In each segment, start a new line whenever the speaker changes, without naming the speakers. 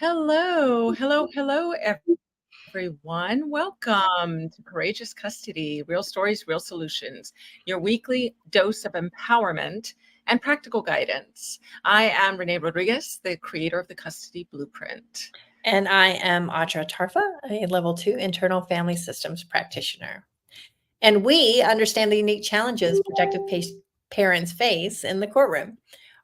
Hello, hello, hello, everyone. Welcome to Courageous Custody Real Stories, Real Solutions, your weekly dose of empowerment and practical guidance. I am Renee Rodriguez, the creator of the Custody Blueprint.
And I am Audra Tarfa, a level 2 internal family systems practitioner. And we understand the unique challenges protective parents face in the courtroom.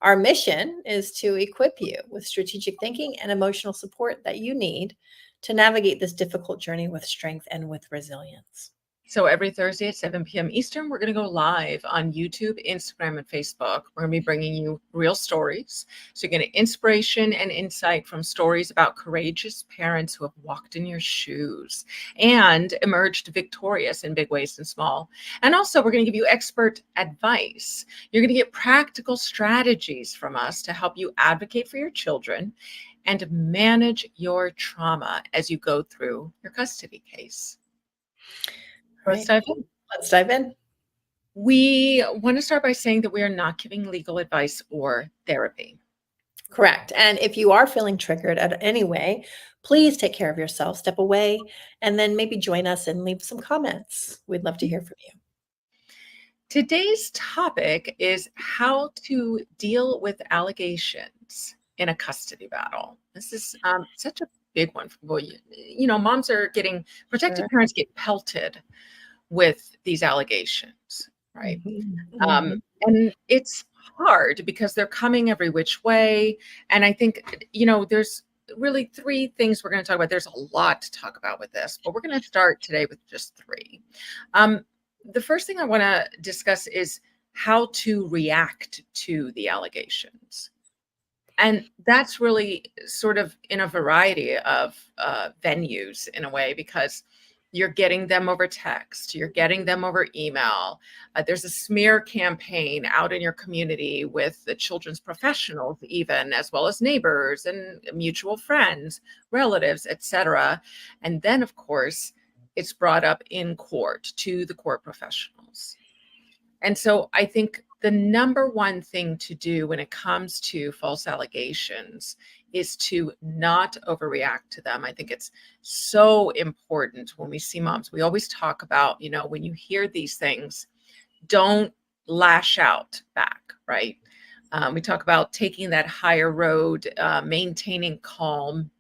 Our mission is to equip you with strategic thinking and emotional support that you need to navigate this difficult journey with strength and with resilience.
So every Thursday at 7 p.m. Eastern, we're going to go live on YouTube, Instagram, and Facebook. We're going to be bringing you real stories. So you're getting inspiration and insight from stories about courageous parents who have walked in your shoes and emerged victorious in big ways and small. And also, we're going to give you expert advice. You're going to get practical strategies from us to help you advocate for your children and manage your trauma as you go through your custody case. Let's dive in.
Let's dive in.
We want to start by saying that we are not giving legal advice or therapy.
Correct. And if you are feeling triggered at any way, please take care of yourself, step away, and then maybe join us and leave some comments. We'd love to hear from you.
Today's topic is how to deal with allegations in a custody battle. This is such a big one for you. Moms are getting, protective parents get pelted with these allegations, right? And it's hard because they're coming every which way. And I think, there's really three things we're going to talk about. There's a lot to talk about with this, but we're going to start today with just three. The first thing I want to discuss is how to react to the allegations. And that's really sort of in a variety of venues in a way, because you're getting them over text, you're getting them over email. There's a smear campaign out in your community with the children's professionals, even as well as neighbors and mutual friends, relatives, etc. And then, of course, it's brought up in court to the court professionals. And so I think the number one thing to do when it comes to false allegations is to not overreact to them. I think it's so important when we see moms. We always talk about, when you hear these things, don't lash out back, right? We talk about taking that higher road, maintaining calm.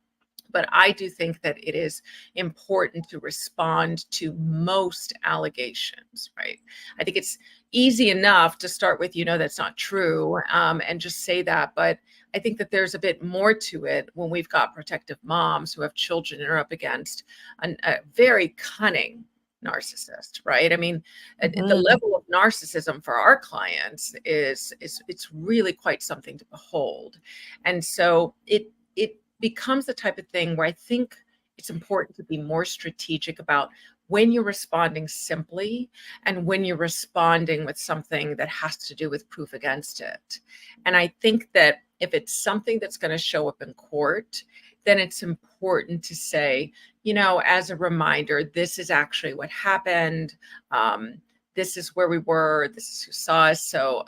But I do think that it is important to respond to most allegations, right? I think it's easy enough to start with, that's not true, and just say that. But I think that there's a bit more to it when we've got protective moms who have children and are up against a very cunning narcissist, right? I mean, the level of narcissism for our clients is it's really quite something to behold. And so it becomes the type of thing where I think it's important to be more strategic about when you're responding simply and when you're responding with something that has to do with proof against it. And I think that if it's something that's going to show up in court, then it's important to say, as a reminder, this is actually what happened. This is where we were. This is who saw us. So,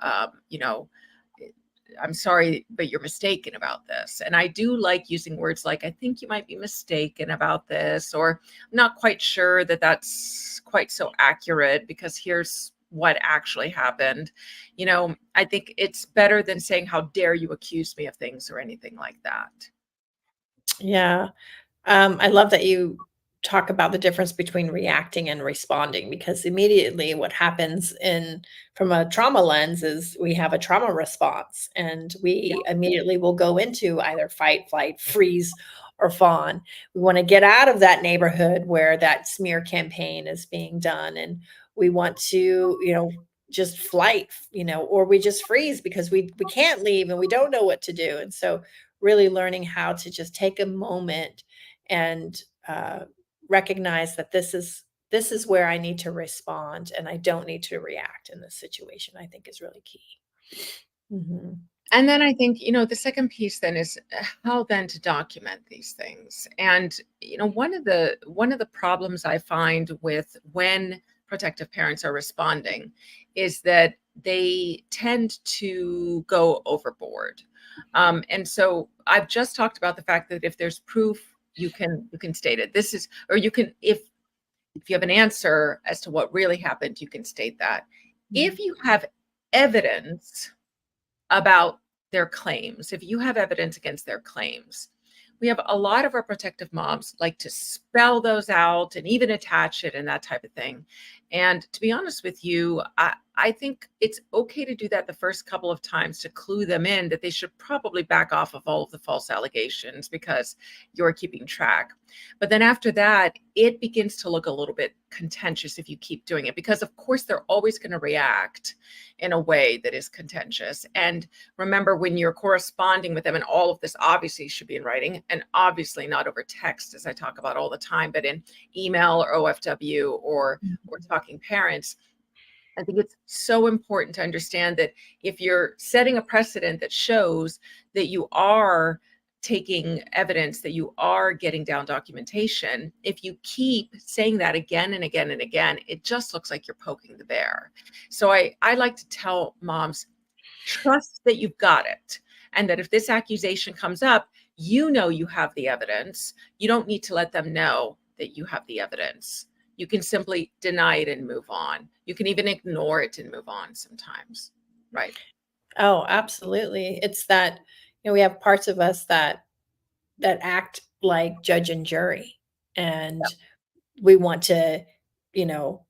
I'm sorry, but you're mistaken about this. And I do like using words like, I think you might be mistaken about this, or I'm not quite sure that that's quite so accurate because here's what actually happened. I think it's better than saying, how dare you accuse me of things or anything like that.
Yeah. I love that you talk about the difference between reacting and responding, because immediately what happens from a trauma lens is we have a trauma response, and we immediately will go into either fight, flight, freeze, or fawn. We want to get out of that neighborhood where that smear campaign is being done, and we want to, just flight, or we just freeze because we can't leave and we don't know what to do. And so really learning how to just take a moment and recognize that this is where I need to respond, and I don't need to react in this situation, I think is really key.
And then I think, the second piece then is how then to document these things. And, one of the problems I find with when protective parents are responding is that they tend to go overboard. And so I've just talked about the fact that if there's proof, you can state it. This is, or you can, if you have an answer as to what really happened, you can state that. If
Mhm.
you have evidence about their claims, if you have evidence against their claims, we have a lot of our protective moms like to spell those out and even attach it and that type of thing. And to be honest with you, I think it's okay to do that the first couple of times to clue them in that they should probably back off of all of the false allegations because you're keeping track. But then after that, it begins to look a little bit contentious if you keep doing it, because of course they're always going to react in a way that is contentious. And remember, when you're corresponding with them, and all of this obviously should be in writing and obviously not over text, as I talk about all the time, but in email or OFW or talking parents, I think it's so important to understand that if you're setting a precedent that shows that you are taking evidence, that you are getting down documentation, if you keep saying that again and again and again, it just looks like you're poking the bear. So I like to tell moms, trust that you've got it. And that if this accusation comes up, you know you have the evidence. You don't need to let them know that you have the evidence. You can simply deny it and move on. You can even ignore it and move on sometimes. Right.
Oh, absolutely. It's that, we have parts of us that act like judge and jury, and we want to, you know,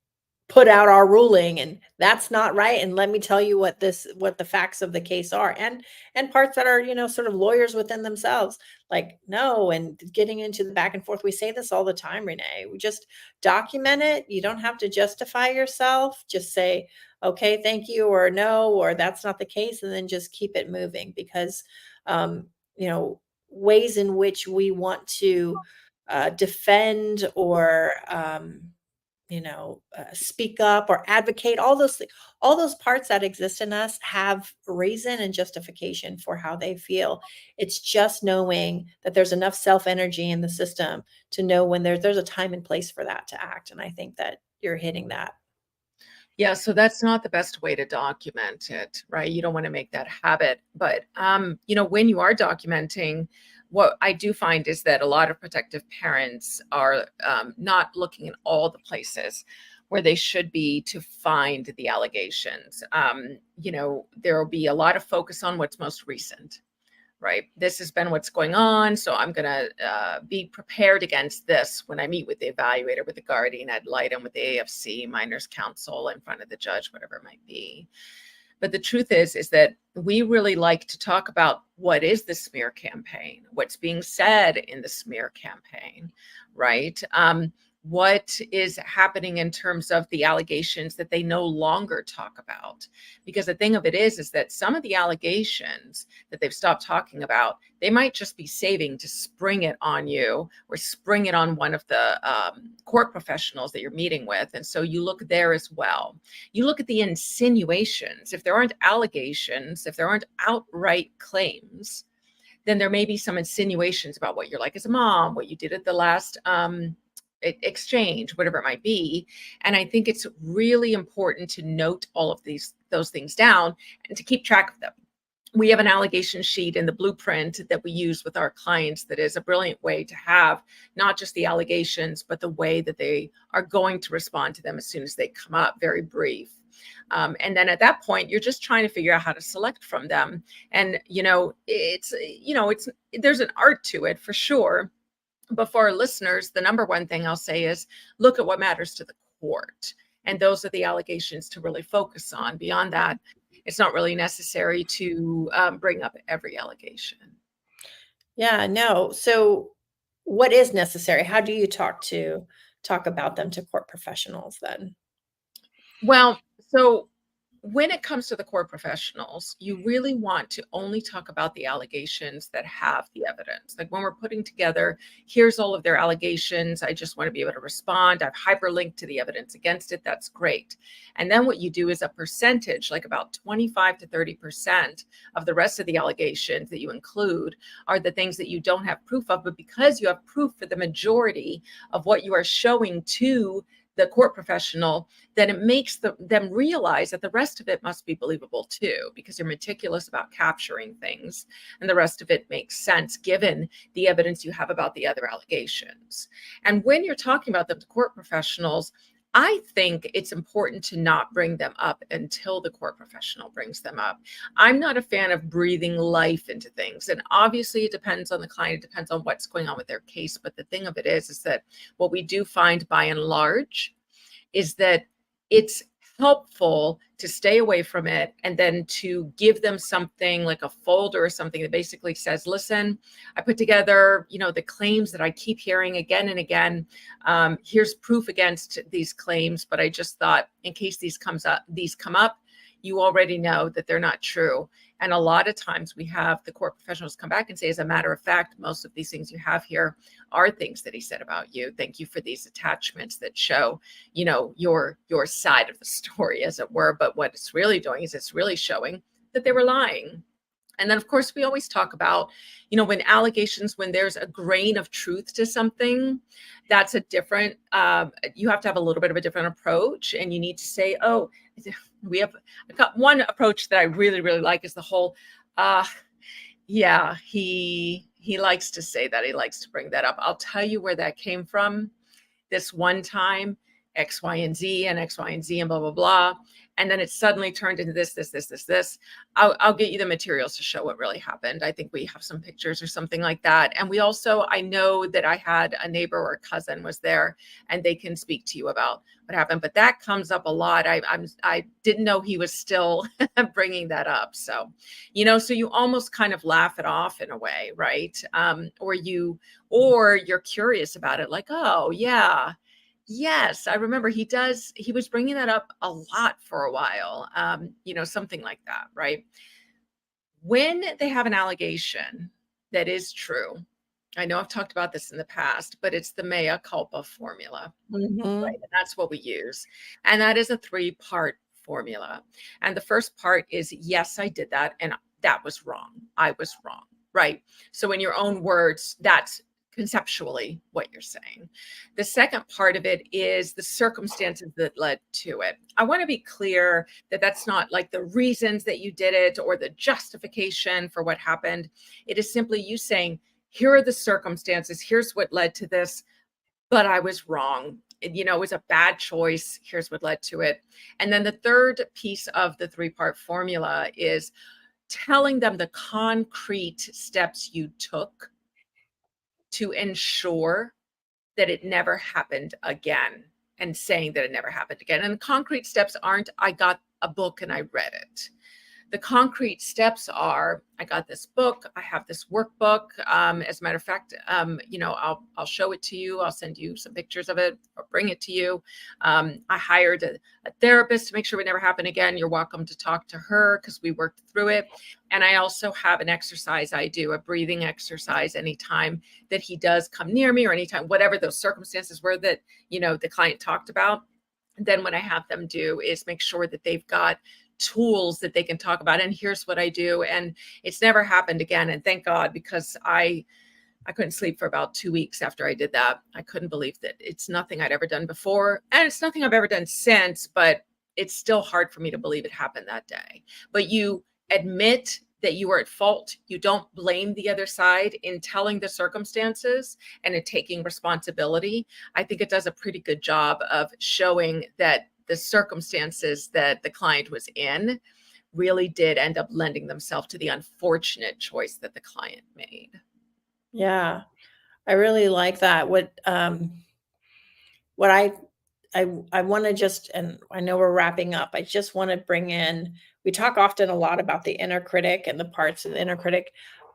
put out our ruling, and that's not right, and let me tell you what the facts of the case are, and parts that are, sort of lawyers within themselves, like, no, and getting into the back and forth. We say this all the time, Renee. We just document it. You don't have to justify yourself. Just say, okay, thank you, or no, or that's not the case, and then just keep it moving, because um, ways in which we want to defend or speak up or advocate, all those things, all those parts that exist in us have reason and justification for how they feel. It's just knowing that there's enough self energy in the system to know when there's a time and place for that to act. And I think that you're hitting that.
Yeah, so that's not the best way to document it, right? You don't want to make that habit. But when you are documenting, what I do find is that a lot of protective parents are not looking in all the places where they should be to find the allegations. There will be a lot of focus on what's most recent, right? This has been what's going on. So I'm going to be prepared against this when I meet with the evaluator, with the guardian ad litem, with the AFC, minors counsel, in front of the judge, whatever it might be. But the truth is that we really like to talk about what is the smear campaign, what's being said in the smear campaign, right? What is happening in terms of the allegations that they no longer talk about? Because the thing of it is that some of the allegations that they've stopped talking about, they might just be saving to spring it on you or spring it on one of the court professionals that you're meeting with. And so you look there as well. You look at the insinuations. If there aren't allegations, if there aren't outright claims, then there may be some insinuations about what you're like as a mom, what you did at the last exchange, whatever it might be. And I think it's really important to note all of those things down and to keep track of them. We have an allegation sheet in the blueprint that we use with our clients that is a brilliant way to have not just the allegations, but the way that they are going to respond to them as soon as they come up, very brief. And then at that point, you're just trying to figure out how to select from them. And, it's there's an art to it for sure. But for our listeners, the number one thing I'll say is look at what matters to the court. And those are the allegations to really focus on. Beyond that, it's not really necessary to bring up every allegation.
Yeah, no. So what is necessary? How do you talk about them to court professionals then?
Well, so when it comes to the court professionals, you really want to only talk about the allegations that have the evidence. Like when we're putting together, here's all of their allegations. I just want to be able to respond. I've hyperlinked to the evidence against it. That's great. And then what you do is a percentage, like about 25 to 30% of the rest of the allegations that you include are the things that you don't have proof of. But because you have proof for the majority of what you are showing to the court professional, then it makes them realize that the rest of it must be believable too, because you're meticulous about capturing things, and the rest of it makes sense given the evidence you have about the other allegations. And when you're talking about them to court professionals, I think it's important to not bring them up until the court professional brings them up. I'm not a fan of breathing life into things. And obviously, it depends on the client, it depends on what's going on with their case. But the thing of it is that what we do find by and large is that it's helpful to stay away from it and then to give them something like a folder or something that basically says, listen, I put together, the claims that I keep hearing again and again. Here's proof against these claims, but I just thought in case these come up, you already know that they're not true. And a lot of times we have the court professionals come back and say, as a matter of fact, most of these things you have here are things that he said about you. Thank you for these attachments that show, your side of the story, as it were. But what it's really doing is it's really showing that they were lying. And then, of course, we always talk about, when there's a grain of truth to something, that's a different, you have to have a little bit of a different approach. And you need to say, oh, I've got one approach that I really, really like is the whole, yeah, he likes to say that. He likes to bring that up. I'll tell you where that came from. This one time, X, Y, and Z, and X, Y, and Z, and blah, blah, blah. And then it suddenly turned into this. I'll get you the materials to show what really happened. I think we have some pictures or something like that. And I know that I had a neighbor or a cousin was there, and they can speak to you about what happened. But that comes up a lot. I didn't know he was still bringing that up. So, so you almost kind of laugh it off in a way, right? Or you're curious about it, like, oh yeah. Yes, I remember he was bringing that up a lot for a while, something like that, right? When they have an allegation that is true, I know I've talked about this in the past, but it's the mea culpa formula, right?
Mhm.
And that's what we use. And that is a three-part formula. And the first part is, yes, I did that, and that was wrong. I was wrong, right? So in your own words, that's conceptually what you're saying. The second part of it is the circumstances that led to it. I want to be clear that that's not like the reasons that you did it or the justification for what happened. It is simply you saying, here are the circumstances, here's what led to this, but I was wrong. It was a bad choice. Here's what led to it. And then the third piece of the three-part formula is telling them the concrete steps you took to ensure that it never happened again, and saying that it never happened again. And the concrete steps aren't, I got a book and I read it. The concrete steps are, I got this book, I have this workbook. As a matter of fact, I'll show it to you. I'll send you some pictures of it or bring it to you. I hired a therapist to make sure it never happened again. You're welcome to talk to her because we worked through it. And I also have an exercise I do, a breathing exercise, anytime that he does come near me or anytime, whatever those circumstances were that, the client talked about. Then what I have them do is make sure that they've got tools that they can talk about, and here's what I do. And it's never happened again, and thank God, because I couldn't sleep for about 2 weeks after I did that. I couldn't believe that it's nothing I'd ever done before, and it's nothing I've ever done since, but it's still hard for me to believe it happened that day. But you admit that you were at fault. You don't blame the other side in telling the circumstances and in taking responsibility. I think it does a pretty good job of showing that the circumstances that the client was in really did end up lending themselves to the unfortunate choice that the client made.
Yeah, I really like that. What I wanna just, and I know we're wrapping up, I just wanna bring in, we talk often a lot about the inner critic and the parts of the inner critic.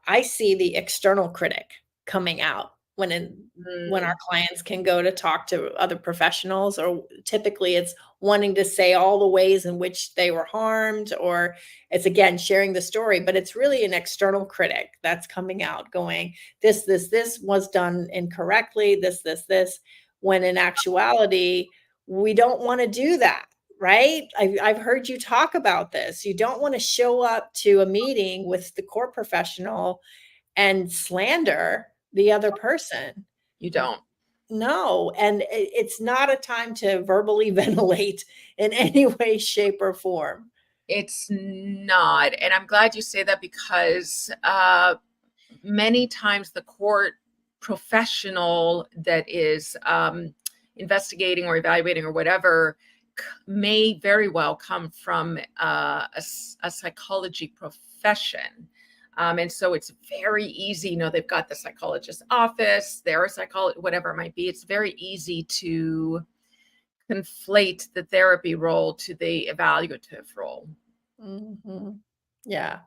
I see the external critic coming out when our
Mm,
clients can go to talk to other professionals, or typically it's wanting to say all the ways in which they were harmed, or it's, again, sharing the story, but it's really an external critic that's coming out going, this was done incorrectly, this, when in actuality, we don't wanna do that, right? I've heard you talk about this. You don't wanna show up to a meeting with the court professional and slander the other person.
you don't.
No, and it's not a time to verbally ventilate in any way, shape, or form.
It's not, and I'm glad you say that because many times the court professional that is investigating or evaluating or whatever may very well come from a psychology profession. And so it's very easy, they've got the psychologist's office, they're a psychologist, whatever it might be. It's very easy to conflate the therapy role to the evaluative role.
Mhm. Yeah.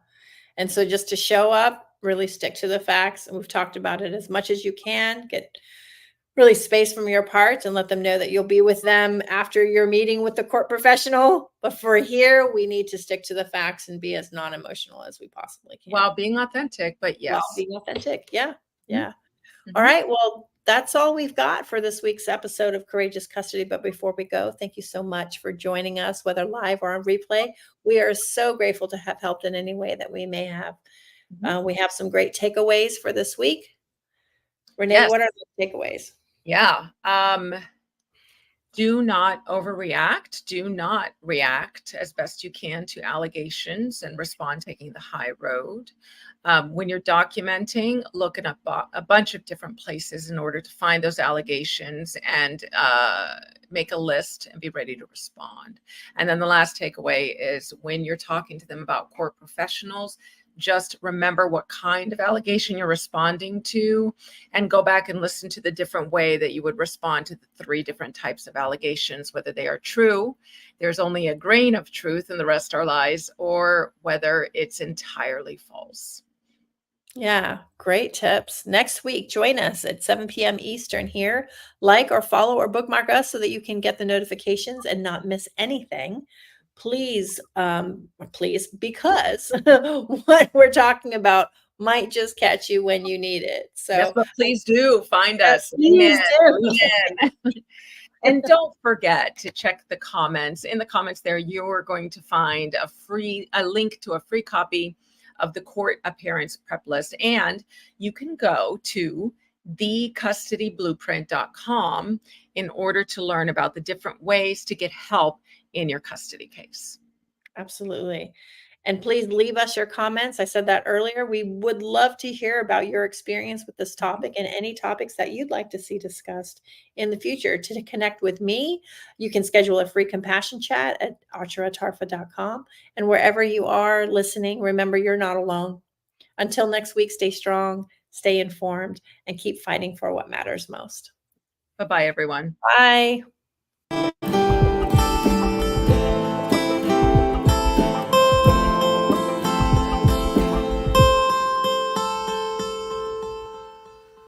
And so just to show up, really stick to the facts, and we've talked about it as much as you can, get really space from your part and let them know that you'll be with them after your meeting with the court professional. But for here, we need to stick to the facts and be as non-emotional as we possibly can
While being authentic, but
while
yes.
being authentic. Yeah.
Mhm.
Yeah. All
Mhm.
right. Well, that's all we've got for this week's episode of Courageous Custody. But before we go, thank you so much for joining us, whether live or on replay. We are so grateful to have helped in any way that we may have.
Mhm.
We have some great takeaways for this week. Renee,
Yes.
what are the takeaways?
Yeah. Do not overreact. Do not react as best you can to allegations and respond taking the high road. When you're documenting, look at a bunch of different places in order to find those allegations and make a list and be ready to respond. And then the last takeaway is when you're talking to them about court professionals, just remember what kind of allegation you're responding to and go back and listen to the different way that you would respond to the three different types of allegations, whether they are true, there's only a grain of truth and the rest are lies, or whether it's entirely false.
Yeah, great tips. Next week, join us at 7 p.m. Eastern here. Like or follow or bookmark us so that you can get the notifications and not miss anything. Please, because what we're talking about might just catch you when you need it.
Yes,
So,
but please do find
yes,
us. Lean
please
in,
do.
lean in. And don't forget to check the comments. In the comments there, you are going to find a link to a free copy of the court appearance prep list. And you can go to thecustodyblueprint.com in order to learn about the different ways to get help in your custody case.
Absolutely. And please leave us your comments. I said that earlier. We would love to hear about your experience with this topic and any topics that you'd like to see discussed in the future. To connect with me, you can schedule a free compassion chat at acharatarfa.com. And wherever you are listening, remember you're not alone. Until next week, stay strong, stay informed, and keep fighting for what matters most.
Bye-bye, everyone.
Bye.